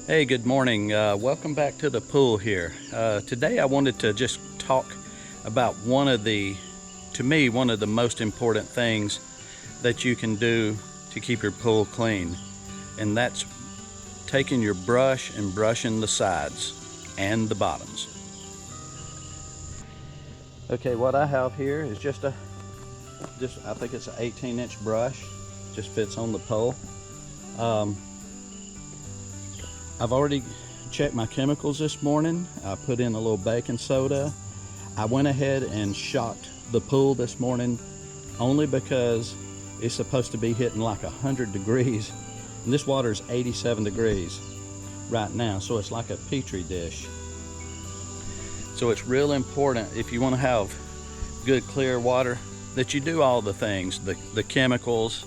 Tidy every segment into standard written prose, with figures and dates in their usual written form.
Hey, good morning. Welcome back to the pool here. Today I wanted to just talk about to me, one of the most important things that you can do to keep your pool clean. And that's taking your brush and brushing the sides and the bottoms. Okay, what I have here is I think it's an 18-inch brush. Just fits on the pole. I've already checked my chemicals this morning. I put in a little baking soda. I went ahead and shocked the pool this morning only because it's supposed to be hitting like 100 degrees. And this water is 87 degrees right now, so it's like a petri dish. So it's real important, if you want to have good clear water, that you do all the things, the chemicals,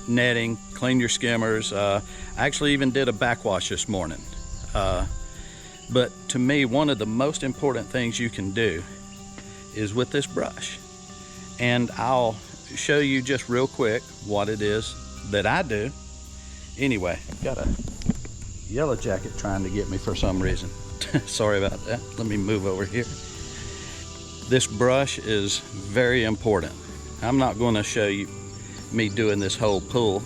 netting, clean your skimmers. I actually even did a backwash this morning. But to me, one of the most important things you can do is with this brush. And I'll show you just real quick what it is that I do. Anyway, I've got a yellow jacket trying to get me for some reason. Sorry about that. Let me move over here. This brush is very important. I'm not going to show you me doing this whole pool.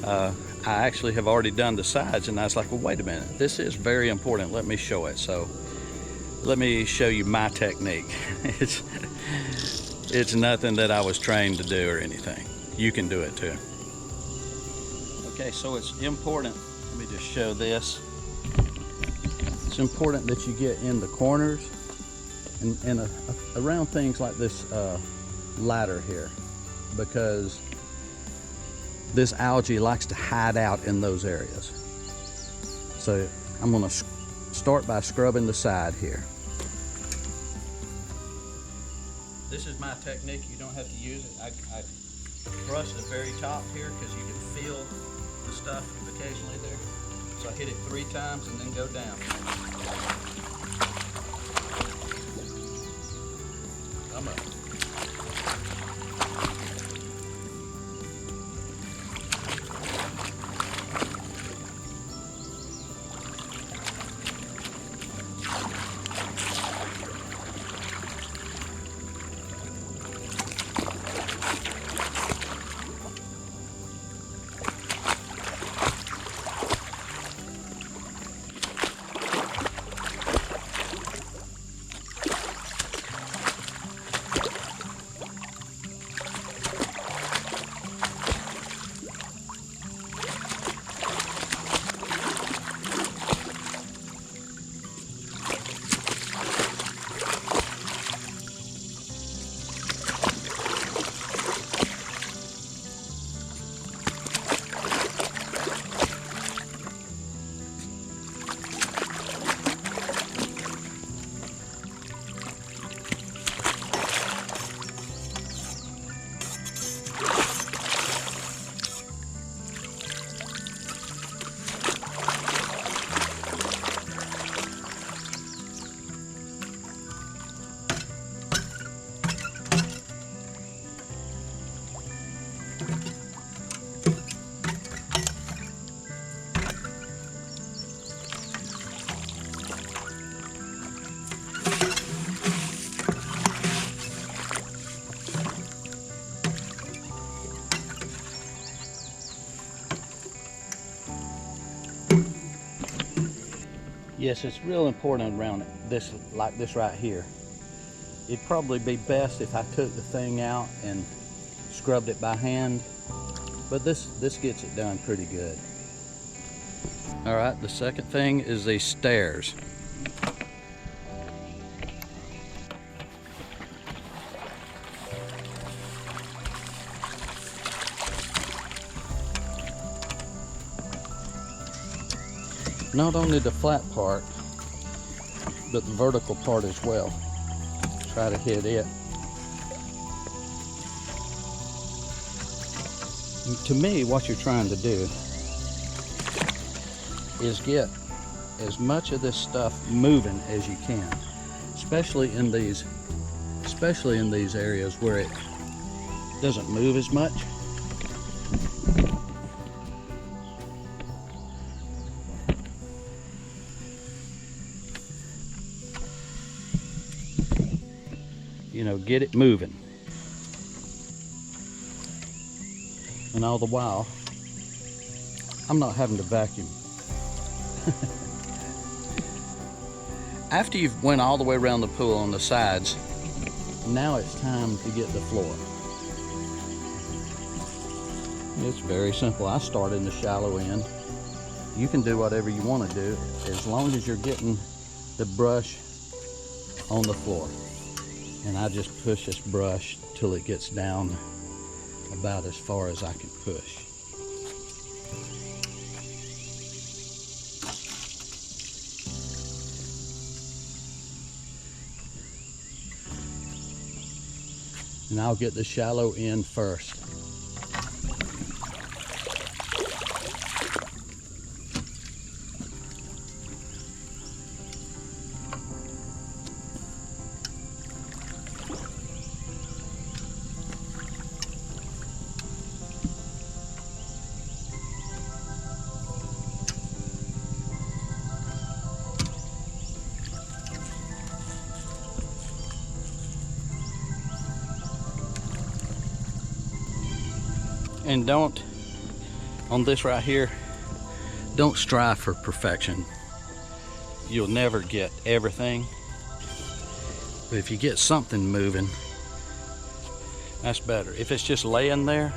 I actually have already done the sides, and I was like, well, wait a minute, this is very important. Let me show it. So let me show you my technique. It's nothing that I was trained to do or anything. You can do it too. Okay, so it's important. Let me just show this. It's important that you get in the corners and around things like this ladder here, because this algae likes to hide out in those areas. So I'm going to start by scrubbing the side here. This is my technique. You don't have to use it. I brush the very top here because you can feel the stuff occasionally there. So I hit it 3 times and then go down. Come up. Yes, it's real important around this, like this right here. It'd probably be best if I took the thing out and scrubbed it by hand, but this gets it done pretty good. All right, the second thing is these stairs. Not only the flat part, but the vertical part as well. Try to hit it. And to me, what you're trying to do is get as much of this stuff moving as you can, especially in these areas where it doesn't move as much. you know, get it moving. And all the while, I'm not having to vacuum. After you've went all the way around the pool on the sides, now it's time to get the floor. It's very simple. I start in the shallow end. You can do whatever you want to do as long as you're getting the brush on the floor. And I just push this brush till it gets down about as far as I can push. And I'll get the shallow end first. And don't, on this right here, don't strive for perfection. You'll never get everything. But if you get something moving, that's better. If it's just laying there,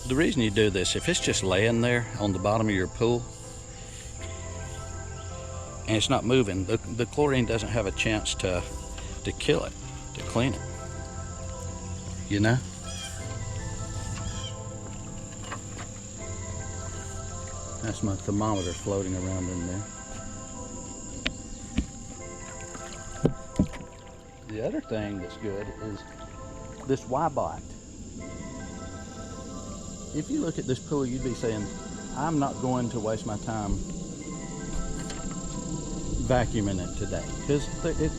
the reason you do this, if it's just laying there on the bottom of your pool and it's not moving, the chlorine doesn't have a chance to kill it, to clean it, you know? That's my thermometer floating around in there. The other thing that's good is this Y-bot. If you look at this pool, you'd be saying, I'm not going to waste my time vacuuming it today. Because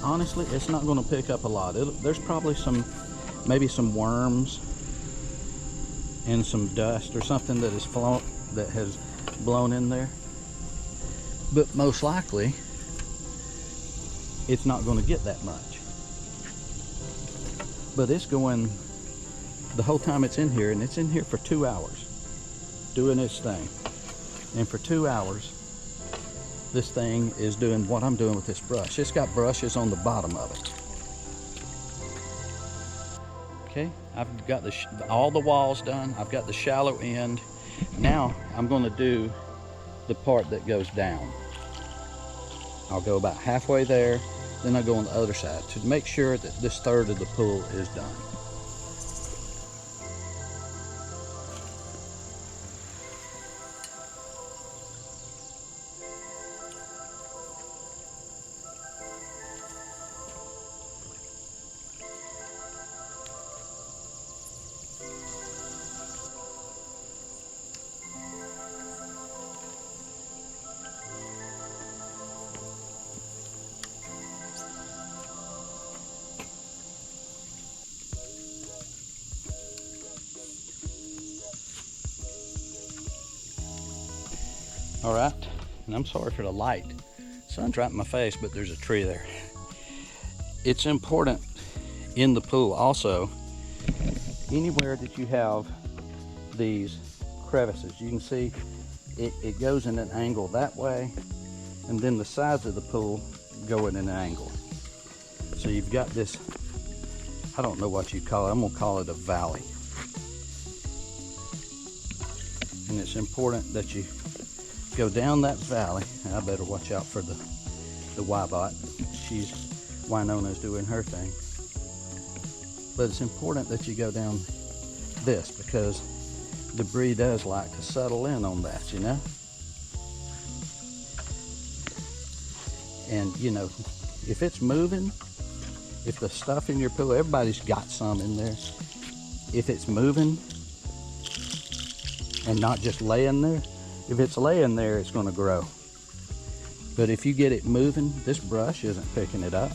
honestly, it's not going to pick up a lot. There's probably maybe some worms and some dust or something that has blown in there, but most likely it's not going to get that much. But it's going the whole time it's in here, and it's in here for 2 hours doing its thing. And for 2 hours this thing is doing what I'm doing with this brush. It's got brushes on the bottom of it. Okay, I've got all the walls done. I've got the shallow end. Now I'm going to do the part that goes down. I'll go about halfway there, then I'll go on the other side to make sure that this third of the pool is done. All right, and I'm sorry for the light. Sun's right in my face, but there's a tree there. It's important in the pool also, anywhere that you have these crevices, you can see it goes in an angle that way, and then the sides of the pool go in an angle. So you've got this, I don't know what you call it, I'm gonna call it a valley. And it's important that you go down that valley, and I better watch out for the Y-bot. Winona's doing her thing. But it's important that you go down this, because debris does like to settle in on that, you know? And you know, if it's moving, if the stuff in your pool, everybody's got some in there. If it's moving and not just laying there, if it's laying there, it's going to grow. But if you get it moving, this brush isn't picking it up.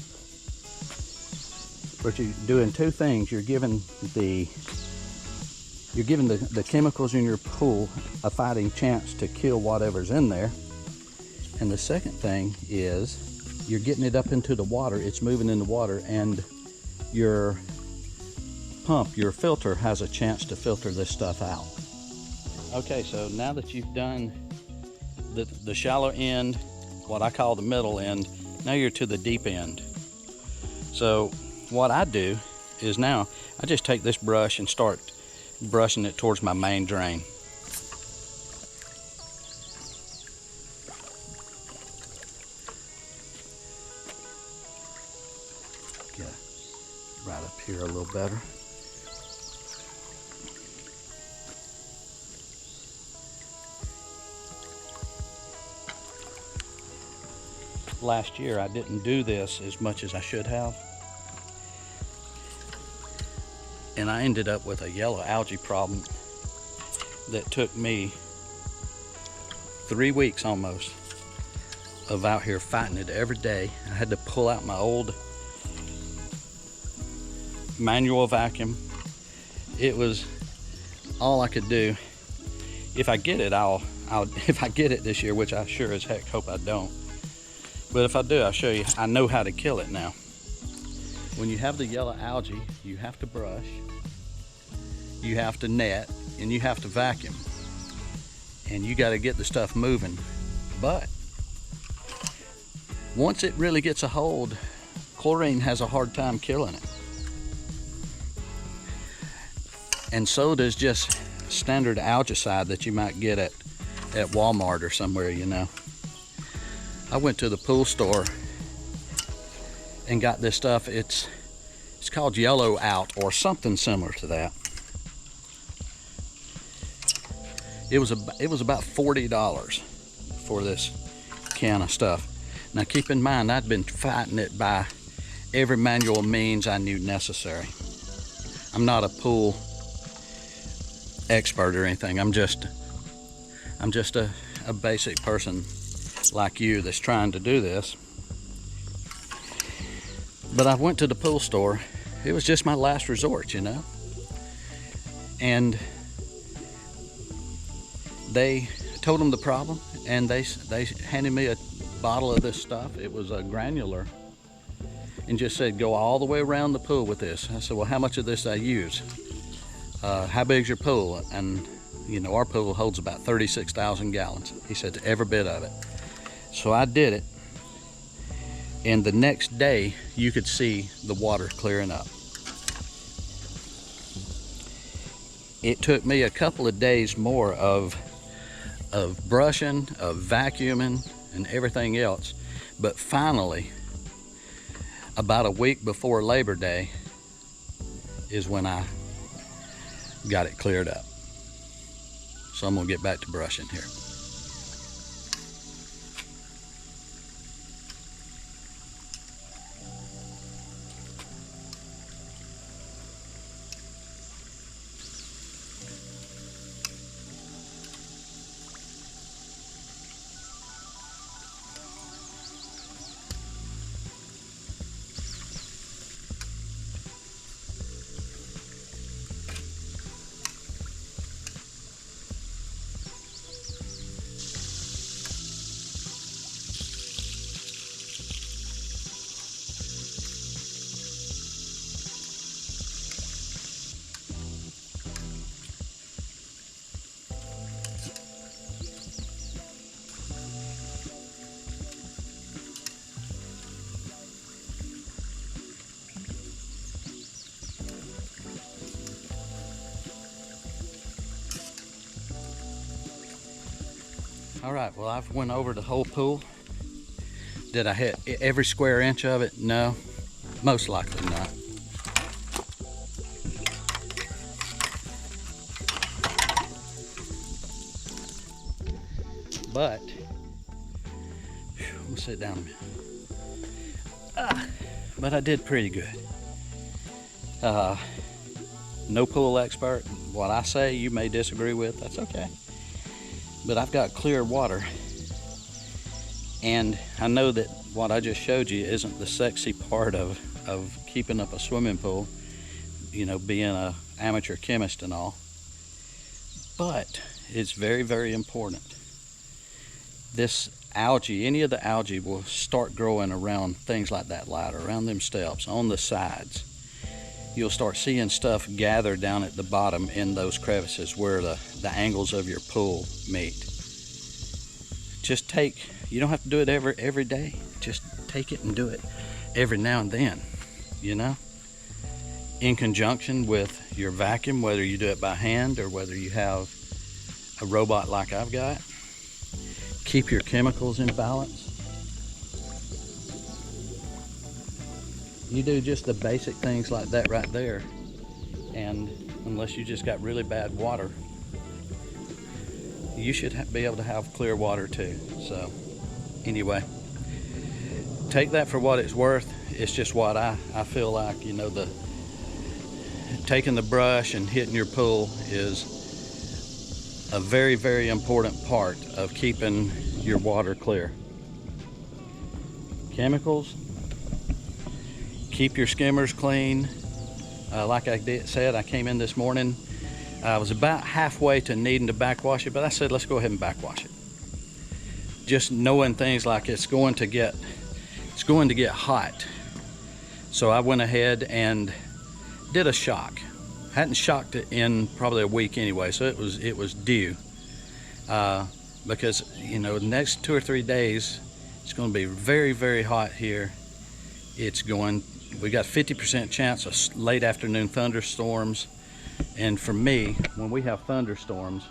But you're doing two things. You're giving the chemicals in your pool a fighting chance to kill whatever's in there. And the second thing is you're getting it up into the water. It's moving in the water, and your pump, your filter, has a chance to filter this stuff out. Okay, so now that you've done the shallow end, what I call the middle end, now you're to the deep end. So what I do is now I just take this brush and start brushing it towards my main drain. Get right up here a little better. Last year I didn't do this as much as I should have, and I ended up with a yellow algae problem that took me 3 weeks almost of out here fighting it every day. I had to pull out my old manual vacuum. It was all I could do. If I get it, if I get it this year, which I sure as heck hope I don't. But if I do, I'll show you. I know how to kill it now. When you have the yellow algae, you have to brush, you have to net, and you have to vacuum. And you got to get the stuff moving. But once it really gets a hold, chlorine has a hard time killing it. And so does just standard algicide that you might get at Walmart or somewhere, you know. I went to the pool store and got this stuff. It's called Yellow Out or something similar to that. It was about $40 for this can of stuff. Now keep in mind, I'd been fighting it by every manual means I knew necessary. I'm not a pool expert or anything. I'm just a basic person like you that's trying to do this. But I went to the pool store. It was just my last resort, you know. And they told them the problem, and they handed me a bottle of this stuff. It was a granular, and just said go all the way around the pool with this. I said, well, how much of this I use? How big's your pool? And you know, our pool holds about 36,000 gallons. He said every bit of it. So I did it, and the next day you could see the water clearing up. It took me a couple of days more of brushing, of vacuuming, and everything else, but finally, about a week before Labor Day is when I got it cleared up. So I'm gonna get back to brushing here. All right, well, I've went over the whole pool. Did I hit every square inch of it? No, most likely not. But, we'll sit down a minute. But I did pretty good. No pool expert. What I say you may disagree with, that's okay. But I've got clear water, and I know that what I just showed you isn't the sexy part of keeping up a swimming pool, you know, being an amateur chemist and all, but it's very, very important. This algae, any of the algae will start growing around things like that ladder, around them steps, on the sides. you'll start seeing stuff gather down at the bottom in those crevices where the angles of your pool meet. Just you don't have to do it every day. Just take it and do it every now and then, you know? In conjunction with your vacuum, whether you do it by hand or whether you have a robot like I've got. Keep your chemicals in balance. You do just the basic things like that right there, and unless you just got really bad water, you should be able to have clear water too. So anyway, take that for what it's worth. It's just what I feel like, you know, taking the brush and hitting your pool is a very, very important part of keeping your water clear. Chemicals, keep your skimmers clean. Like I said, I came in this morning, I was about halfway to needing to backwash it, but I said let's go ahead and backwash it. Just knowing things like it's going to get hot. So I went ahead and did a shock. Hadn't shocked it in probably a week anyway, so it was due. Because, you know, the next 2 or 3 days it's going to be very, very hot here. We got 50% chance of late afternoon thunderstorms, and for me, when we have thunderstorms,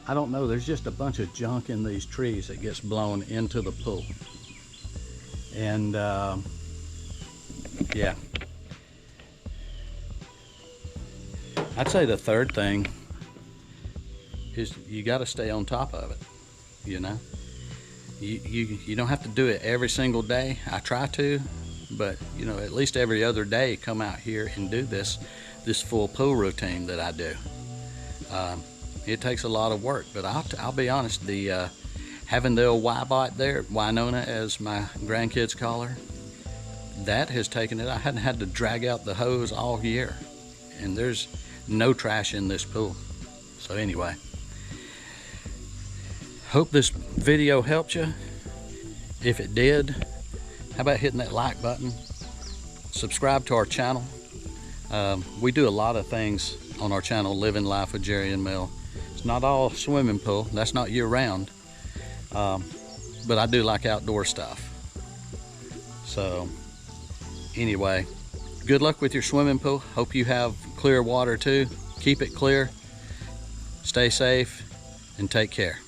I don't know, there's just a bunch of junk in these trees that gets blown into the pool. And yeah, I'd say the third thing is you got to stay on top of it. You know, you don't have to do it every single day. I try to, but you know, at least every other day come out here and do this full pool routine that I do. It takes a lot of work, but I'll be honest, having the old Y-bot there, Winona as my grandkids call her, that has taken it. I hadn't had to drag out the hose all year, and there's no trash in this pool. So anyway, hope this video helped you. If it did, how about hitting that like button? Subscribe to our channel. We do a lot of things on our channel, Living Life with Jerry and Mel. It's not all swimming pool, that's not year round, but I do like outdoor stuff. So anyway, good luck with your swimming pool. Hope you have clear water too. Keep it clear, stay safe, and take care.